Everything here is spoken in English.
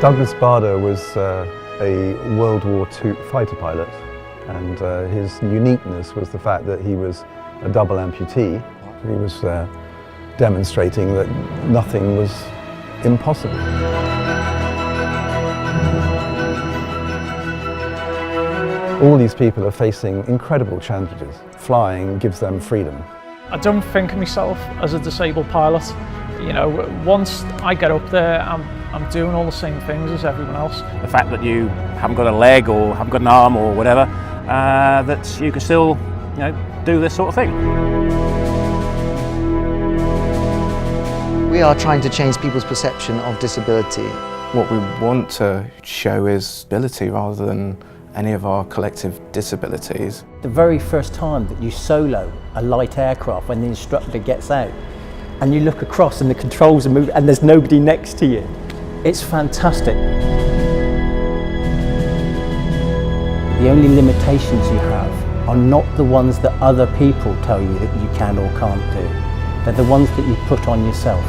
Douglas Bader was a World War II fighter pilot, and his uniqueness was the fact that he was a double amputee. He was demonstrating that nothing was impossible. All these people are facing incredible challenges. Flying gives them freedom. I don't think of myself as a disabled pilot. You know, once I get up there, I'm doing all the same things as everyone else. The fact that you haven't got a leg or haven't got an arm or whatever, that you can still, you know, do this sort of thing. We are trying to change people's perception of disability. What we want to show is ability rather than any of our collective disabilities. The very first time that you solo a light aircraft, when the instructor gets out and you look across and the controls are moving and there's nobody next to you, it's fantastic. The only limitations you have are not the ones that other people tell you that you can or can't do. They're the ones that you put on yourself.